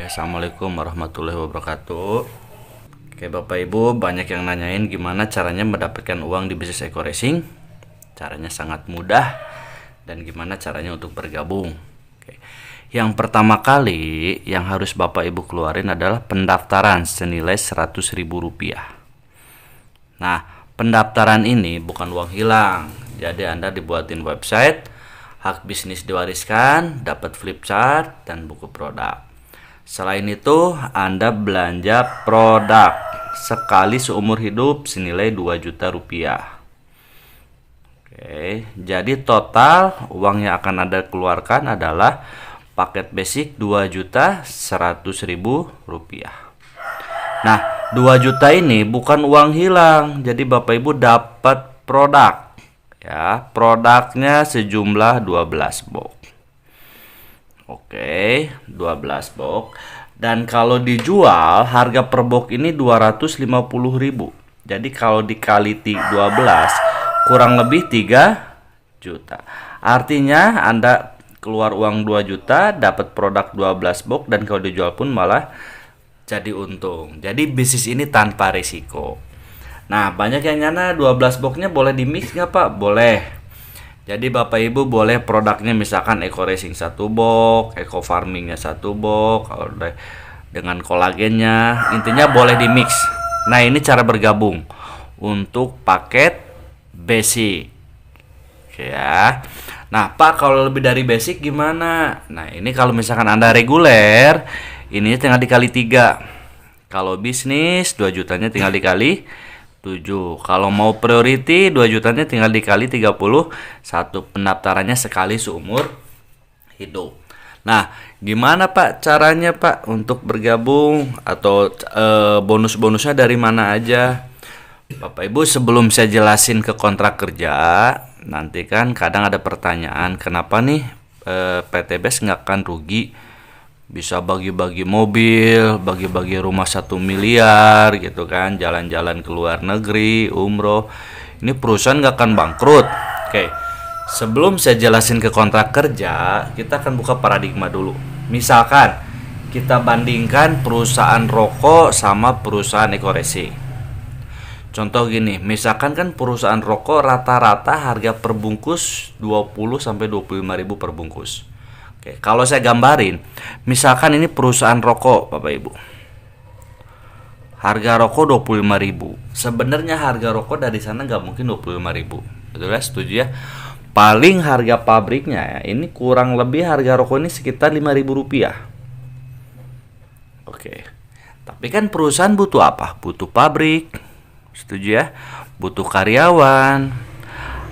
Assalamualaikum warahmatullahi wabarakatuh. Oke, Bapak Ibu, banyak yang nanyain gimana caranya mendapatkan uang di bisnis Eko Racing. Caranya sangat mudah dan gimana caranya untuk bergabung. Oke. Yang pertama kali yang harus Bapak Ibu keluarin adalah pendaftaran senilai Rp100.000. Nah, pendaftaran ini bukan uang hilang. Jadi Anda dibuatin website, hak bisnis diwariskan, dapat flip chart dan buku produk. Selain itu, Anda belanja produk sekali seumur hidup senilai Rp2 juta. Oke, jadi total uang yang akan Anda keluarkan adalah paket basic Rp2.100.000. Nah, 2 juta ini bukan uang hilang. Jadi Bapak Ibu dapat produk. Ya, produknya sejumlah 12 box. Oke, 12 box. Dan kalau dijual harga per box ini Rp250.000. Jadi kalau dikali 12 kurang lebih 3 juta. Artinya Anda keluar uang 2 juta, dapat produk 12 box, dan kalau dijual pun malah jadi untung. Jadi bisnis ini tanpa risiko. Nah, banyak yang nyana 12 boxnya boleh di mix nggak Pak? Boleh. Jadi Bapak Ibu boleh produknya misalkan Eko Racing 1 box, Eko Farmingnya 1 box, kalau dengan kolagennya, intinya boleh di mix. Nah, ini cara bergabung untuk paket basic. Oke ya. Nah, Pak, kalau lebih dari basic gimana? Nah, ini kalau misalkan Anda reguler, ini tinggal dikali 3. Kalau bisnis 2 jutanya tinggal dikali 7. Kalau mau priority 2 jutanya tinggal dikali 31. Pendaftarannya sekali seumur hidup. Nah, gimana Pak caranya Pak untuk bergabung atau bonus-bonusnya dari mana aja? Bapak Ibu, sebelum saya jelasin ke kontrak kerja, nanti kan kadang ada pertanyaan, kenapa nih PTBS nggak akan rugi? Bisa bagi-bagi mobil, bagi-bagi rumah 1 miliar gitu kan, jalan-jalan ke luar negeri, umroh. Ini perusahaan nggak akan bangkrut. Oke, sebelum saya jelasin ke kontrak kerja, kita akan buka paradigma dulu. Misalkan kita bandingkan perusahaan rokok sama perusahaan Eko Racing. Contoh gini, misalkan kan perusahaan rokok rata-rata harga per bungkus 20-25 ribu per bungkus. Oke, kalau saya gambarin, misalkan ini perusahaan rokok, Bapak Ibu. Harga rokok 25.000. Sebenarnya harga rokok dari sana nggak mungkin 25.000. Betul ya? Setuju ya? Paling harga pabriknya ya, ini kurang lebih harga rokok ini sekitar Rp5.000. Oke. Tapi kan perusahaan butuh apa? Butuh pabrik. Setuju ya? Butuh karyawan.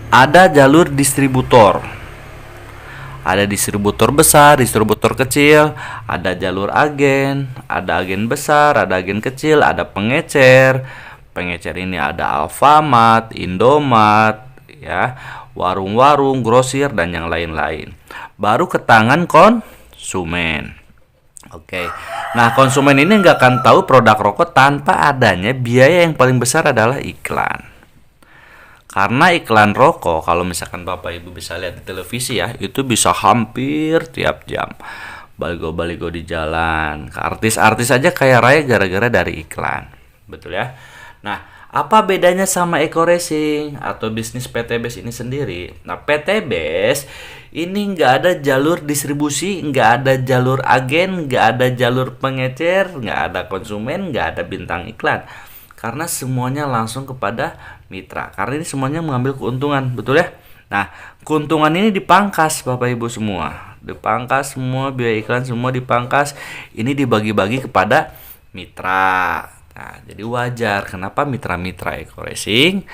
Ada jalur distributor. Ada distributor besar, distributor kecil, ada jalur agen, ada agen besar, ada agen kecil, ada pengecer. Pengecer ini ada Alfamart, Indomart, ya, warung-warung, grosir dan yang lain-lain. Baru ke tangan konsumen. Oke. Nah, konsumen ini nggak akan tahu produk rokok tanpa adanya biaya yang paling besar adalah iklan. Karena iklan rokok, kalau misalkan Bapak Ibu bisa lihat di televisi ya, itu bisa hampir tiap jam. Baligo-baligo di jalan. Artis-artis aja kaya raya gara-gara dari iklan. Betul ya? Nah, apa bedanya sama Eko Racing atau bisnis PTBS ini sendiri? Nah, PTBS ini nggak ada jalur distribusi, nggak ada jalur agen, nggak ada jalur pengecer, nggak ada konsumen, nggak ada bintang iklan. Karena semuanya langsung kepada mitra. Karena ini semuanya mengambil keuntungan, betul ya? Nah, keuntungan ini dipangkas Bapak Ibu semua. Dipangkas semua, biaya iklan semua dipangkas. Ini dibagi-bagi kepada mitra. Nah, jadi wajar kenapa mitra-mitra Eko Racing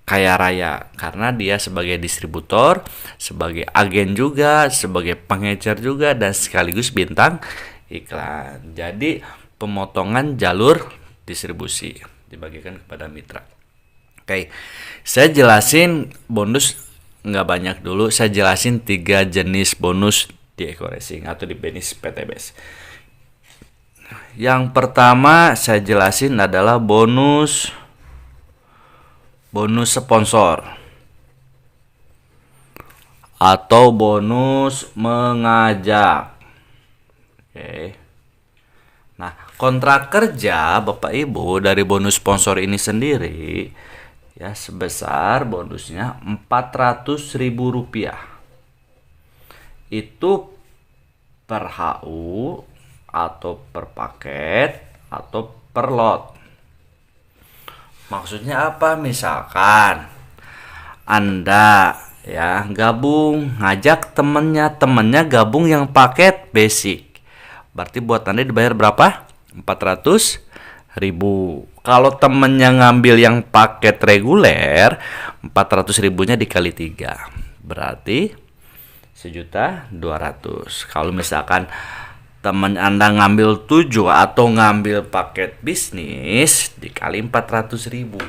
kaya raya. Karena dia sebagai distributor, sebagai agen juga, sebagai pengecer juga, dan sekaligus bintang iklan. Jadi pemotongan jalur distribusi dibagikan kepada mitra. Oke, saya jelasin bonus nggak banyak dulu. Saya jelasin 3 jenis bonus di Eko Racing atau di bisnis PTBS. Yang pertama saya jelasin adalah bonus sponsor atau bonus mengajak. Oke. Nah, kontrak kerja Bapak Ibu dari bonus sponsor ini sendiri ya sebesar bonusnya Rp400.000. Itu per HU atau per paket atau per lot. Maksudnya apa? Misalkan Anda ya gabung, ngajak temennya gabung yang paket basic. Berarti buat Anda dibayar berapa? 400.000. Kalau temennya ngambil yang paket reguler, 400.000-nya dikali 3. Berarti 1.200.000. Kalau misalkan teman Anda ngambil 7 atau ngambil paket bisnis dikali 400.000,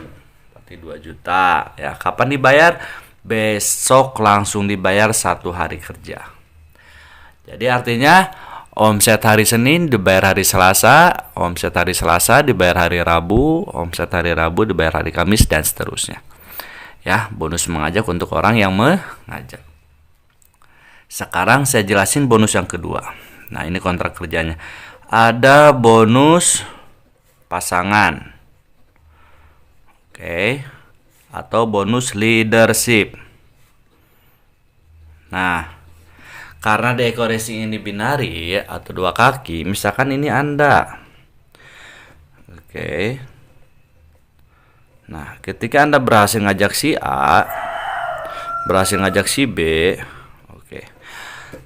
berarti 2 juta. Ya, kapan dibayar? Besok langsung dibayar 1 hari kerja. Jadi artinya omset hari Senin dibayar hari Selasa, omset hari Selasa dibayar hari Rabu, omset hari Rabu dibayar hari Kamis, dan seterusnya. Ya, bonus mengajak untuk orang yang mengajak. Sekarang saya jelasin bonus yang kedua. Nah, ini kontrak kerjanya. Ada bonus pasangan. Oke. Atau bonus leadership. Nah, karena dekorasi ini binari atau 2 kaki, misalkan ini Anda. Oke. Nah, ketika Anda berhasil ngajak si A, berhasil ngajak si B. Oke.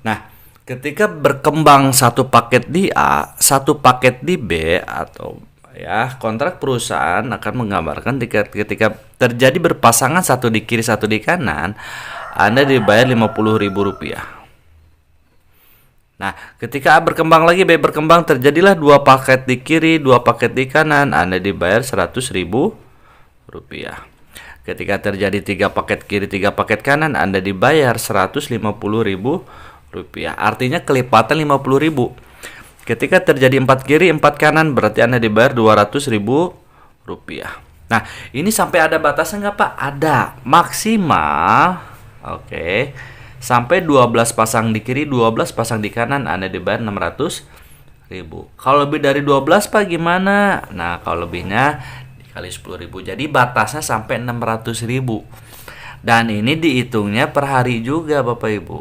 Nah, ketika berkembang satu paket di A, satu paket di B, atau ya kontrak perusahaan akan menggambarkan ketika terjadi berpasangan satu di kiri satu di kanan, Anda dibayar Rp50.000. Nah, ketika A berkembang lagi, B berkembang, terjadilah 2 paket di kiri, 2 paket di kanan, Anda dibayar Rp100.000. Ketika terjadi 3 paket kiri, 3 paket kanan, Anda dibayar Rp150.000. Artinya kelipatan 50.000. Ketika terjadi 4 kiri 4 kanan, berarti Anda dibayar Rp200.000. Nah, ini sampai ada batasnya nggak Pak? Ada, maksimal. Oke. Sampai 12 pasang di kiri, 12 pasang di kanan, Anda dibayar Rp600.000. Kalau lebih dari 12 Pak gimana? Nah, kalau lebihnya dikali 10.000. Jadi batasnya sampai Rp600.000. Dan ini dihitungnya per hari juga Bapak Ibu.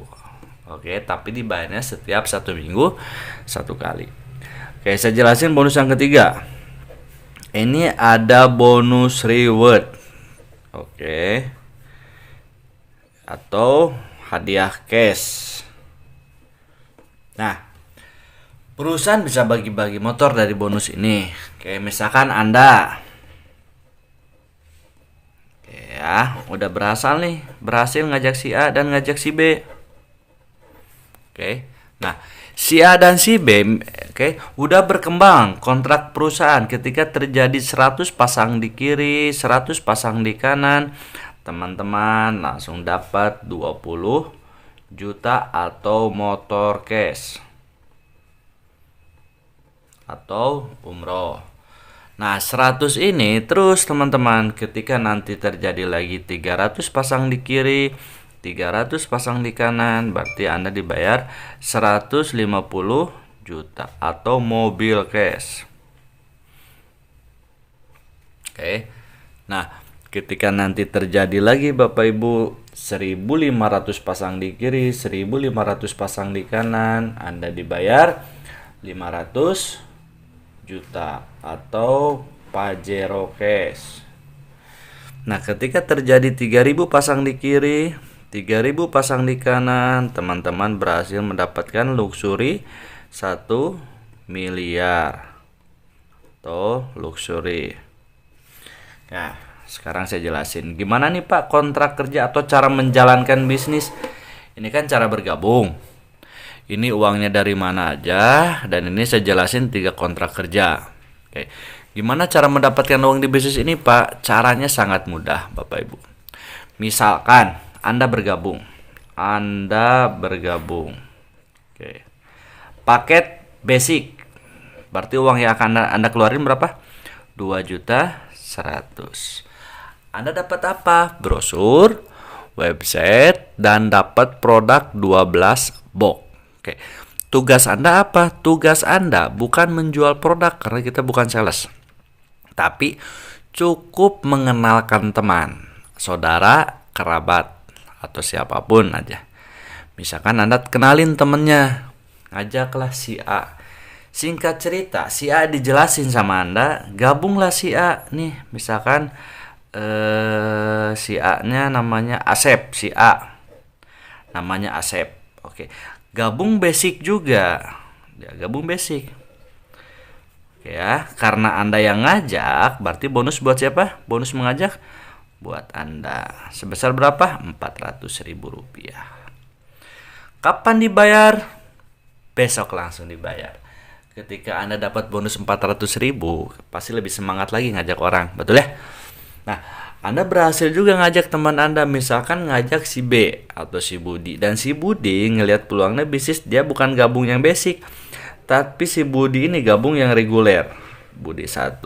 Oke, tapi dibayarnya setiap 1 minggu 1 kali. Oke, saya jelasin bonus yang ketiga. Ini ada bonus reward. Oke. Atau hadiah cash. Nah, perusahaan bisa bagi-bagi motor dari bonus ini. Oke, misalkan Anda ya, udah berhasil ngajak si A dan ngajak si B. Oke. Nah, si A dan si B udah berkembang kontrak perusahaan ketika terjadi 100 pasang di kiri, 100 pasang di kanan. Teman-teman langsung dapat 20 juta atau motor cash atau umroh. Nah, 100 ini terus teman-teman, ketika nanti terjadi lagi 300 pasang di kiri, 300 pasang di kanan, berarti Anda dibayar 150 juta atau mobil cash. Oke. Nah, ketika nanti terjadi lagi Bapak Ibu 1.500 pasang di kiri, 1.500 pasang di kanan, Anda dibayar 500 juta atau Pajero cash. Nah, ketika terjadi 3.000 pasang di kiri, 3.000 pasang di kanan, teman-teman berhasil mendapatkan luxury 1 miliar atau luxury. Nah, sekarang saya jelasin gimana nih Pak kontrak kerja atau cara menjalankan bisnis. Ini kan cara bergabung. Ini uangnya dari mana aja, dan ini saya jelasin 3 kontrak kerja. Oke. Gimana cara mendapatkan uang di bisnis ini Pak? Caranya sangat mudah Bapak Ibu. Misalkan Anda bergabung. Oke. Paket basic. Berarti uang yang akan Anda keluarin berapa? 2.100.000. Anda dapat apa? Brosur, website, dan dapat produk 12 box. Oke. tugas Anda apa? Tugas Anda bukan menjual produk karena kita bukan sales. Tapi cukup mengenalkan teman, saudara, kerabat, atau siapapun aja. Misalkan Anda kenalin temennya, ngajaklah si A. Singkat cerita, si A dijelasin sama Anda, gabunglah si A. Nih, misalkan si A-nya namanya Asep, si A. Namanya Asep. Oke. Gabung basic juga. Ya, gabung basic. Oke ya, karena Anda yang ngajak, berarti bonus buat siapa? Bonus mengajak buat Anda. Sebesar berapa? Rp400.000. Kapan dibayar? Besok langsung dibayar. Ketika Anda dapat bonus 400.000, pasti lebih semangat lagi ngajak orang, betul ya? Nah, Anda berhasil juga ngajak teman Anda, misalkan ngajak si B atau si Budi. Dan si Budi ngelihat peluangnya bisnis, dia bukan gabung yang basic, tapi si Budi ini gabung yang reguler. Budi 1,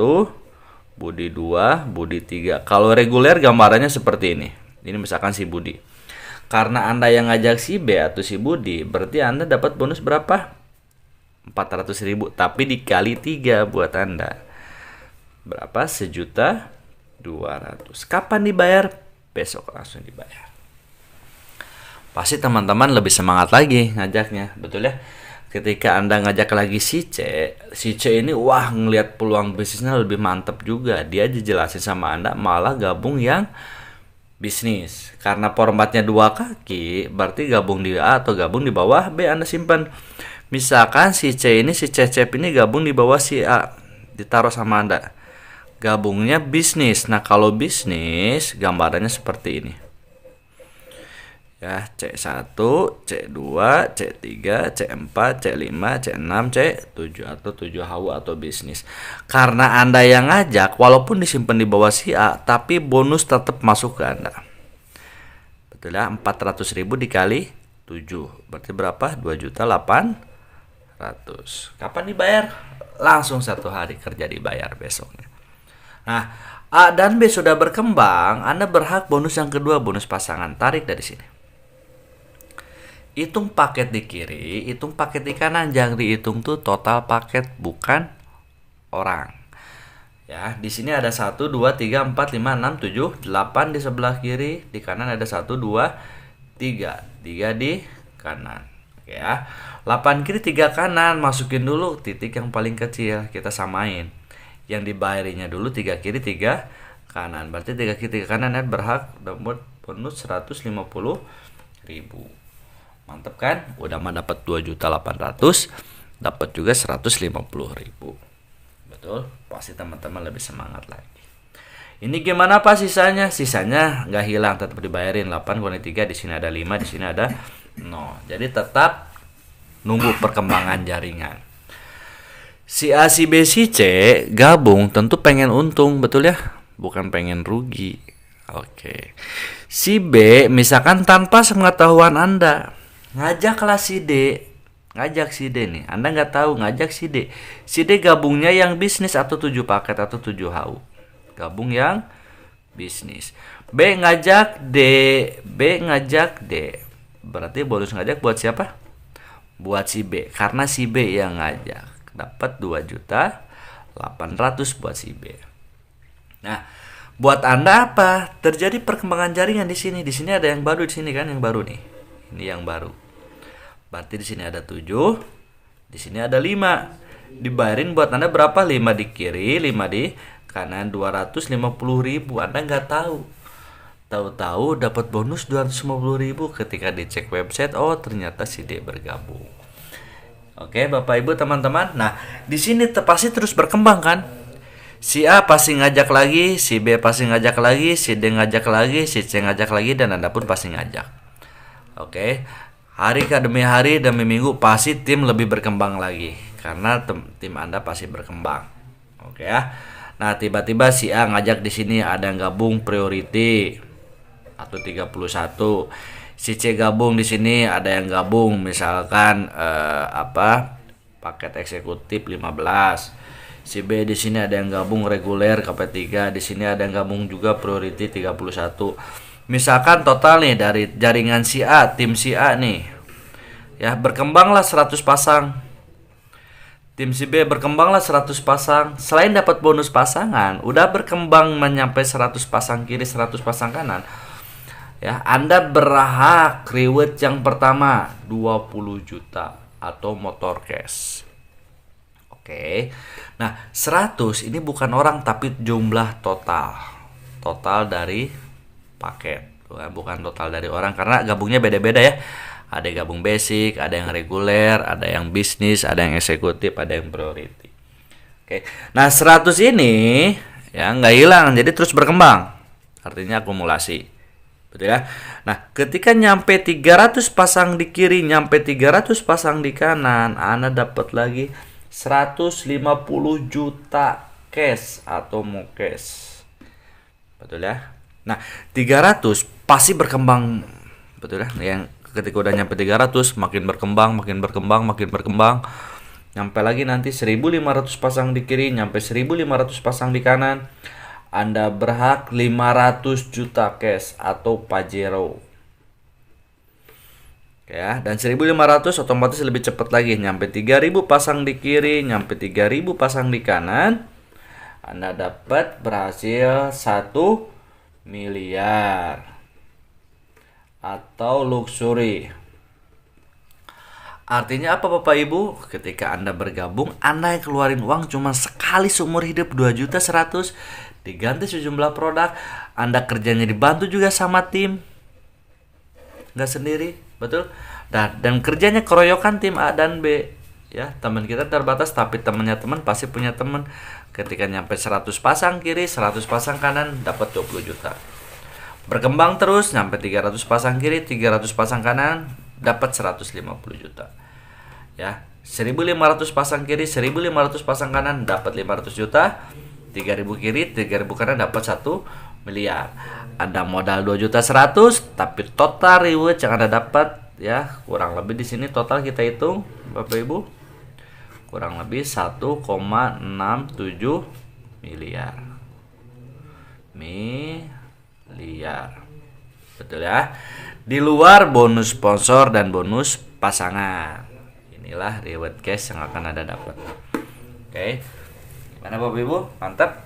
Budi 2, Budi 3. Kalau reguler gambarannya seperti ini. Ini misalkan si Budi. Karena Anda yang ngajak si B atau si Budi, berarti Anda dapat bonus berapa? 400.000, tapi dikali 3 buat Anda. Berapa? 1.200.000. Kapan dibayar? Besok langsung dibayar. Pasti teman-teman lebih semangat lagi ngajaknya, betul ya? Ketika Anda ngajak lagi si C ini wah ngelihat peluang bisnisnya lebih mantap juga. Dia dijelasin sama Anda malah gabung yang bisnis. Karena formatnya 2 kaki, berarti gabung di A atau gabung di bawah B Anda simpan. Misalkan si C ini, si Cecep ini gabung di bawah si A, ditaruh sama Anda. Gabungnya bisnis. Nah, kalau bisnis gambarannya seperti ini. Ya, C1, C2, C3, C4, C5, C6, C7 atau 7 HU atau bisnis. Karena Anda yang ngajak, walaupun disimpan di bawah si A, tapi bonus tetap masuk ke Anda. Betul ya, 400.000 dikali 7. Berarti berapa? 2.800.000. Kapan dibayar? Langsung 1 hari kerja dibayar besoknya. Nah, A dan B sudah berkembang, Anda berhak bonus yang kedua, bonus pasangan. Tarik dari sini. Hitung paket di kiri, hitung paket di kanan. Jangan dihitung tuh total paket, bukan orang. Ya, di sini ada 1, 2, 3, 4, 5, 6, 7, 8 di sebelah kiri. Di kanan ada 1, 2, 3. 3 di kanan. Oke ya. 8 kiri 3 kanan, masukin dulu titik yang paling kecil, kita samain. Yang dibayarinya dulu 3 kiri 3 kanan. Berarti 3 kiri 3 kanan berhak dapat bonus 150.000. Mantap kan? Udah mah dapat 2.800.000, dapat juga 150.000. Betul? Pasti teman-teman lebih semangat lagi. Ini gimana Pak sisanya? Sisanya nggak hilang, tetap dibayarin. 8 kurangi 3, di sini ada 5, di sini ada 0. Jadi tetap nunggu perkembangan jaringan. Si A, si B, si C gabung tentu pengen untung, betul ya? Bukan pengen rugi. Oke. Si B misalkan tanpa sepengetahuan Anda, ngajaklah si D. Ngajak si D nih. Anda nggak tahu, ngajak si D. Si D gabungnya yang bisnis atau 7 paket atau 7 HU. Gabung yang bisnis. B ngajak D. B ngajak D. Berarti bonus ngajak buat siapa? Buat si B. Karena si B yang ngajak. Dapat 2.800.000 buat si B. Nah, buat Anda apa? Terjadi perkembangan jaringan di sini. Di sini ada yang baru, di sini kan yang baru nih. Ini yang baru. Berarti di sini ada 7, di sini ada 5. Dibayarin buat Anda berapa? 5 di kiri, 5 di kanan, 250.000. Anda nggak tahu. Tahu-tahu dapat bonus 250.000 ketika dicek website. Oh, ternyata si D bergabung. Oke, Bapak Ibu teman-teman. Nah, di sini pasti terus berkembang kan? Si A pasti ngajak lagi, si B pasti ngajak lagi, si D ngajak lagi, si C ngajak lagi, dan Anda pun pasti ngajak. Oke. Hari demi hari demi minggu pasti tim lebih berkembang lagi karena tim Anda pasti berkembang. Oke ya. Nah, tiba-tiba si A ngajak di sini ada yang gabung priority atau 31. Si C gabung di sini ada yang gabung misalkan paket eksekutif 15. Si B di sini ada yang gabung reguler KP3, di sini ada yang gabung juga priority 31. Misalkan total nih dari jaringan si A, tim si A nih. Ya, berkembanglah 100 pasang. Tim si B berkembanglah 100 pasang. Selain dapat bonus pasangan, udah berkembang menyampai 100 pasang kiri, 100 pasang kanan. Ya, Anda berhak reward yang pertama 20 juta atau motor cash. Oke. Nah, 100 ini bukan orang tapi jumlah total. Total dari paket. Bukan total dari orang karena gabungnya beda-beda ya. Ada yang gabung basic, ada yang reguler, ada yang bisnis, ada yang eksekutif, ada yang priority. Oke. Nah, 100 ini ya nggak hilang, jadi terus berkembang. Artinya akumulasi. Betul ya? Nah, ketika nyampe 300 pasang di kiri, nyampe 300 pasang di kanan, Anda dapat lagi 150 juta cash atau mau cash. Betul ya? Nah, 300 pasti berkembang. Betul ya? Yang ketika udah nyampe 300 makin berkembang, makin berkembang, makin berkembang. Nyampe lagi nanti 1500 pasang di kiri, nyampe 1500 pasang di kanan. Anda berhak 500 juta cash atau Pajero. Ya, dan 1500 otomatis lebih cepat lagi, nyampe 3000 pasang di kiri, nyampe 3000 pasang di kanan. Anda dapat berhasil 1 miliar atau luxury. Artinya apa Bapak Ibu? Ketika Anda bergabung, Anda yang keluarin uang cuma sekali seumur hidup 2.100.000, diganti sejumlah produk. Anda kerjanya dibantu juga sama tim, nggak sendiri, betul? Dan kerjanya keroyokan tim A dan B. Ya, teman kita terbatas tapi temannya teman pasti punya teman. Ketika nyampe 100 pasang kiri, 100 pasang kanan, dapat 20 juta. Berkembang terus, nyampe 300 pasang kiri, 300 pasang kanan, dapat 150 juta. Ya, 1500 pasang kiri, 1500 pasang kanan, dapat 500 juta. 3000 kiri, 3000 kanan, dapat 1 miliar. Ada modal 2.100.000, tapi total reward yang Anda dapat ya kurang lebih di sini total kita hitung Bapak Ibu kurang lebih 1,67 miliar. Betul ya? Di luar bonus sponsor dan bonus pasangan. Inilah reward cash yang akan Anda dapat. Oke. Gimana Bapak Ibu? Mantap.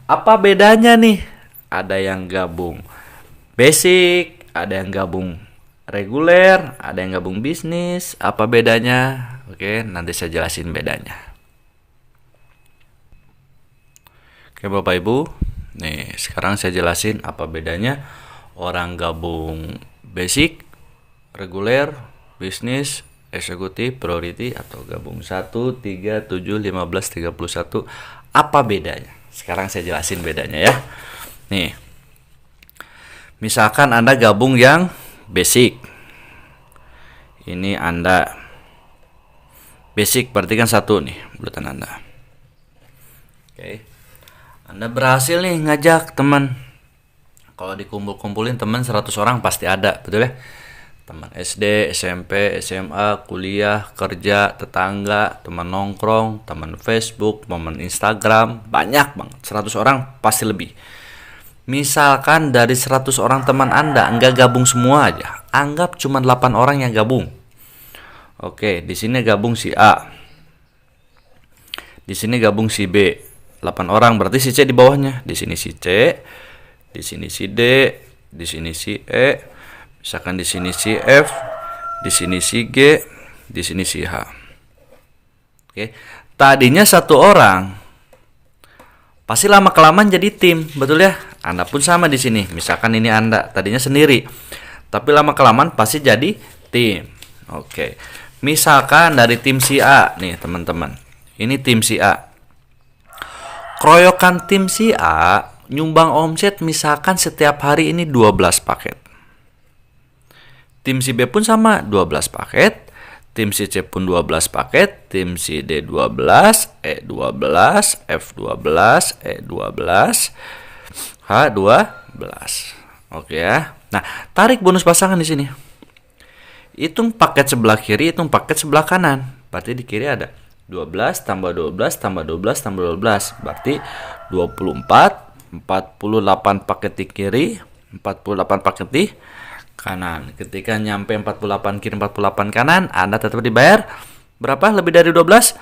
Apa bedanya nih? Ada yang gabung basic, ada yang gabung reguler, ada yang gabung bisnis. Apa bedanya? Oke, nanti saya jelasin bedanya. Oke Bapak Ibu, nih sekarang saya jelasin apa bedanya orang gabung basic, reguler, bisnis, eksekutif, priority, atau gabung 1, 3, 7, 15, 31. Apa bedanya? Sekarang saya jelasin bedanya ya. Nih, misalkan Anda gabung yang basic. Ini Anda basic berarti kan 1 nih bulutan Anda. Oke. Anda berhasil nih ngajak teman. Kalau dikumpul-kumpulin teman 100 orang pasti ada, betul ya? Teman SD, SMP, SMA, kuliah, kerja, tetangga, teman nongkrong, teman Facebook, teman Instagram, banyak banget. 100 orang pasti lebih. Misalkan dari 100 orang teman Anda enggak gabung semua aja, anggap cuma 8 orang yang gabung. Oke, di sini gabung si A. Di sini gabung si B. 8 orang berarti si C di bawahnya. Di sini si C, di sini si D, di sini si E, misalkan di sini si F, di sini si G, di sini si H. Oke. Tadinya 1 orang pasti lama kelamaan jadi tim, betul ya? Anda pun sama di sini. Misalkan ini Anda tadinya sendiri, tapi lama kelamaan pasti jadi tim. Oke. Misalkan dari tim si A nih, teman-teman. Ini tim si A. Keroyokan tim si A nyumbang omset misalkan setiap hari ini 12 paket. Tim si B pun sama, 12 paket. Tim si C pun 12 paket. Tim si D 12, E 12, F 12, E 12, H 12. Oke ya. Nah, tarik bonus pasangan di sini. Hitung paket sebelah kiri, hitung paket sebelah kanan. Berarti di kiri ada 12 tambah 12 tambah 12 tambah 12. Berarti 24, 48 paket di kiri, 48 paket di kanan. Ketika nyampe 48 kiri 48 kanan, Anda tetap dibayar berapa? Lebih dari 12?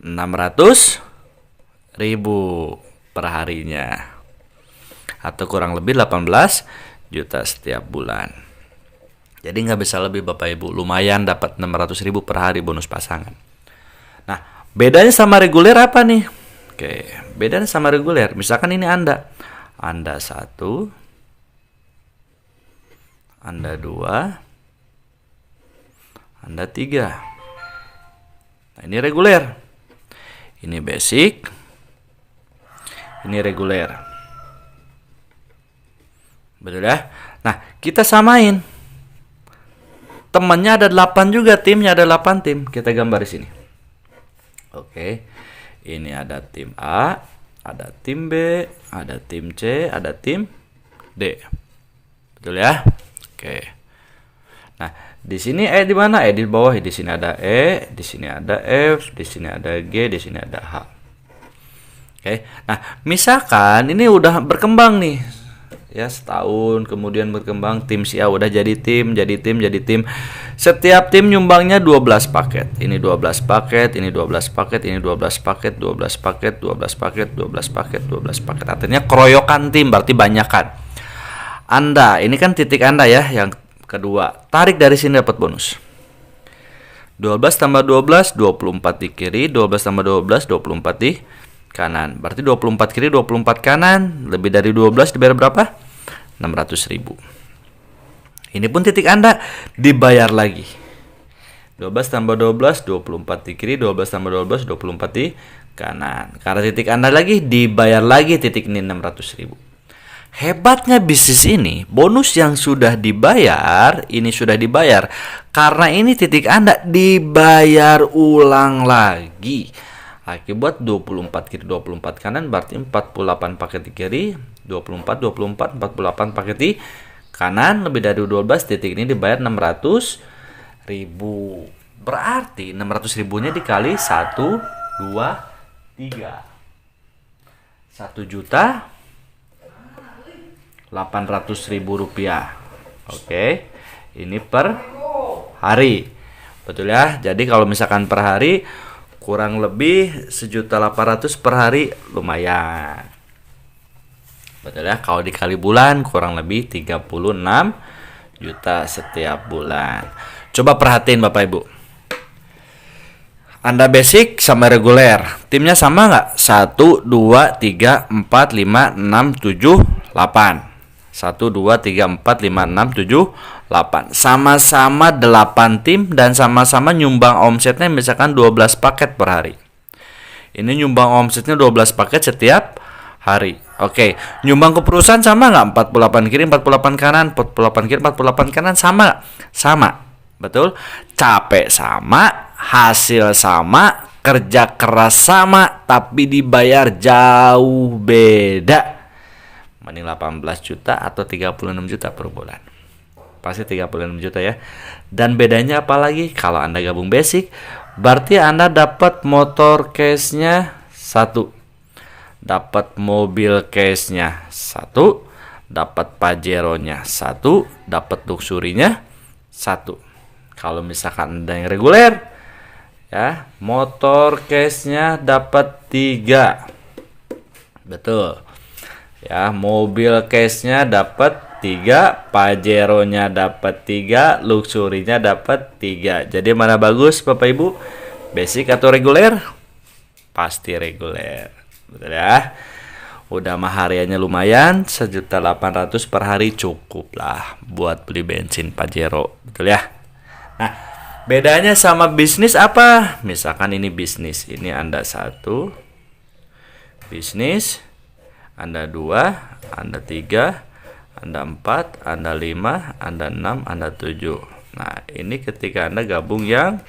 600.000 per harinya. Atau kurang lebih 18 juta setiap bulan. Jadi nggak bisa lebih Bapak Ibu. Lumayan dapat 600.000 per hari bonus pasangan. Nah, bedanya sama reguler apa nih? Oke, bedanya sama reguler. Misalkan ini Anda 1, Anda 2, Anda 3. Nah, ini reguler. Ini basic. Ini reguler. Betul ya? Nah, kita samain. Temannya ada 8 juga, timnya ada 8 tim. Kita gambar di sini. Oke. Ini ada tim A, ada tim B, ada tim C, ada tim D. Betul ya? Oke. Nah, di sini E di mana? E di bawah. Di sini ada E, di sini ada F, di sini ada G, di sini ada H. Oke. Nah, misalkan ini udah berkembang nih. Ya, setahun kemudian berkembang, tim si A udah jadi tim. Setiap tim nyumbangnya 12 paket. Ini 12 paket, ini 12 paket, ini 12 paket, 12 paket, 12 paket, 12 paket, 12 paket. Artinya keroyokan tim, berarti banyakan. Anda, ini kan titik Anda ya, yang kedua. Tarik dari sini dapat bonus. 12 tambah 12, 24 di kiri, 12 tambah 12, 24 di kanan. Berarti 24 kiri, 24 kanan, lebih dari 12 dibayar berapa? 600.000. Ini pun titik Anda dibayar lagi. 12 tambah 12, 24 di kiri, 12 tambah 12, 24 di kanan. Karena titik Anda lagi, dibayar lagi titik ini 600.000. Hebatnya bisnis ini, bonus yang sudah dibayar, ini sudah dibayar. Karena ini titik Anda dibayar ulang lagi. Akibat 24 kiri 24 kanan berarti 48 paket di kiri, 24 48 48 paket di kanan, lebih dari 12 titik ini dibayar 600.000. Berarti 600.000-nya dikali 1 2 3. 1.800.000 rupiah. Oke. Ini per hari. Betul ya? Jadi kalau misalkan per hari kurang lebih 1.800.000 per hari, lumayan. Betul ya? Kalau dikali bulan kurang lebih 36 juta setiap bulan. Coba perhatiin Bapak Ibu. Anda basic sama reguler, timnya sama nggak? 1, 2, 3, 4, 5, 6, 7, 8. 1, 2, 3, 4, 5, 6, 7, 8. Sama-sama 8 tim dan sama-sama nyumbang omsetnya misalkan 12 paket per hari. Ini nyumbang omsetnya 12 paket setiap hari. Oke, nyumbang ke perusahaan sama nggak? 48 kiri 48 kanan, 48 kiri 48 kanan, sama nggak? Sama. Betul? Capek sama, hasil sama, kerja keras sama, tapi dibayar jauh beda. Mending 18 juta atau 36 juta per bulan. Pasti 36 juta ya. Dan bedanya apa lagi? Kalau Anda gabung basic, berarti Anda dapat motor case-nya 1. Dapat mobil case-nya 1. Dapat Pajero-nya 1. Dapat Luxury-nya 1. Kalau misalkan Anda yang reguler, ya, motor case-nya dapat 3. Betul. Ya, mobil case-nya dapat 3, Pajero-nya dapat 3, Luxury-nya dapat 3. Jadi mana bagus Bapak Ibu? Basic atau reguler? Pasti reguler. Betul ya? Udah mah hariannya lumayan, 1.800.000 per hari cukup lah buat beli bensin Pajero. Betul ya? Nah, bedanya sama bisnis apa? Misalkan ini bisnis, ini Anda 1 bisnis, Anda 2, Anda 3, Anda 4, Anda 5, Anda 6, Anda 7. Nah, ini ketika Anda gabung yang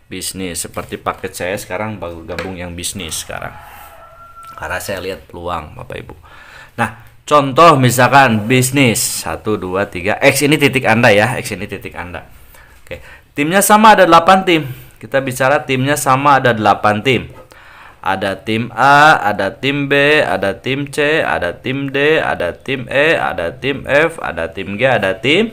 bisnis, seperti paket saya sekarang baru gabung yang bisnis sekarang. Karena saya lihat peluang Bapak Ibu. Nah, contoh misalkan bisnis 1 2 3, X ini titik Anda ya, X ini titik Anda. Oke, timnya sama ada 8 tim. Kita bicara timnya sama ada 8 tim. Ada tim A, ada tim B, ada tim C, ada tim D, ada tim E, ada tim F, ada tim G, ada tim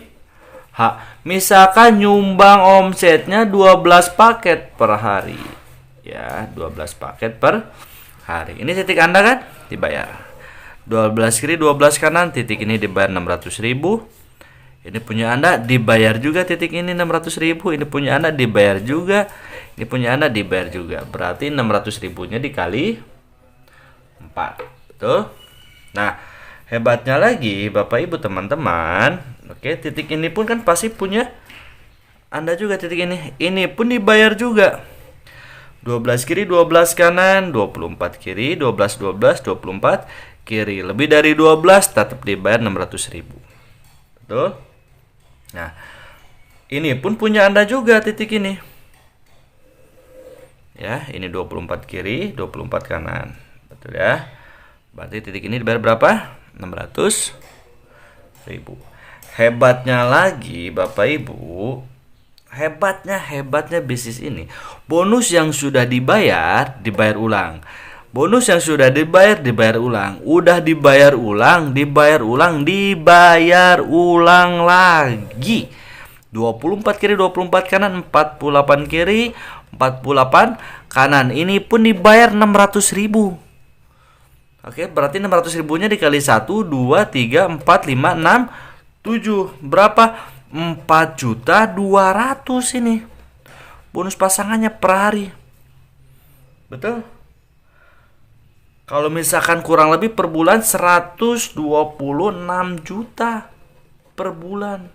Misalkan nyumbang omsetnya 12 paket per hari. Ya, 12 paket per hari. Ini titik Anda kan? Dibayar. 12 kiri, 12 kanan, titik ini dibayar 600.000. Ini punya Anda dibayar juga, titik ini 600.000. Ini punya Anda dibayar juga. Ini punya Anda dibayar juga. Berarti 600.000-nya dikali 4. Betul? Nah, hebatnya lagi Bapak Ibu teman-teman, oke, titik ini pun kan pasti punya Anda juga, titik ini. Ini pun dibayar juga. 12 kiri, 12 kanan, 24 kiri, 12 12, 24 kiri. Lebih dari 12 tetap dibayar 600.000. Betul? Nah, ini pun punya Anda juga, titik ini. Ya, ini 24 kiri, 24 kanan. Betul ya? Berarti titik ini dibayar berapa? 600.000. Hebatnya lagi Bapak Ibu, hebatnya bisnis ini, bonus yang sudah dibayar ulang. Bonus yang sudah dibayar ulang. Udah dibayar ulang lagi. 24 kiri, 24 kanan, 48 kiri, 48 kanan. Ini pun dibayar 600.000. Oke, berarti 600.000-nya dikali 1, 2, 3, 4, 5, 6, 7. Berapa? 4.200.000 ini. Bonus pasangannya per hari. Betul? Kalau misalkan kurang lebih per bulan 126 juta per bulan.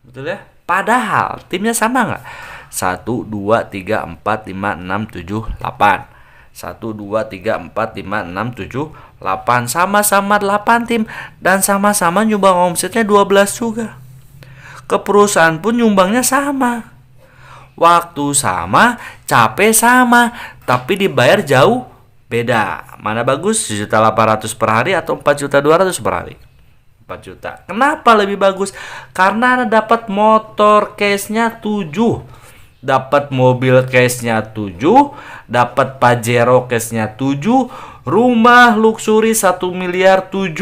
Betul ya? Padahal timnya sama nggak? 1, 2, 3, 4, 5, 6, 7, 8. 1, 2, 3, 4, 5, 6, 7, 8. Sama-sama 8 tim. Dan sama-sama nyumbang omsetnya 12 juga. Ke perusahaan pun nyumbangnya sama. Waktu sama, capek sama, tapi dibayar jauh beda. Mana bagus? 1.800.000 per hari atau 4.200.000 per hari? 4 juta. Kenapa lebih bagus? Karena Anda dapat motor case-nya 7, dapat mobil case-nya 7, dapat Pajero case-nya 7, rumah luxury 1 miliar 7.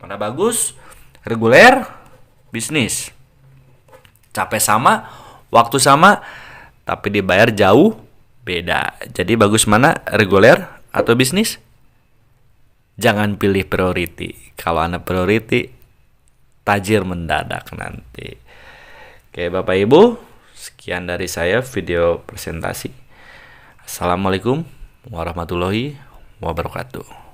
Mana bagus? Reguler, bisnis. Capek sama, waktu sama, tapi dibayar jauh beda. Jadi bagus mana? Reguler atau bisnis? Jangan pilih priority. Kalau Anda priority, tajir mendadak nanti. Oke Bapak Ibu, sekian dari saya video presentasi. Assalamualaikum warahmatullahi wabarakatuh.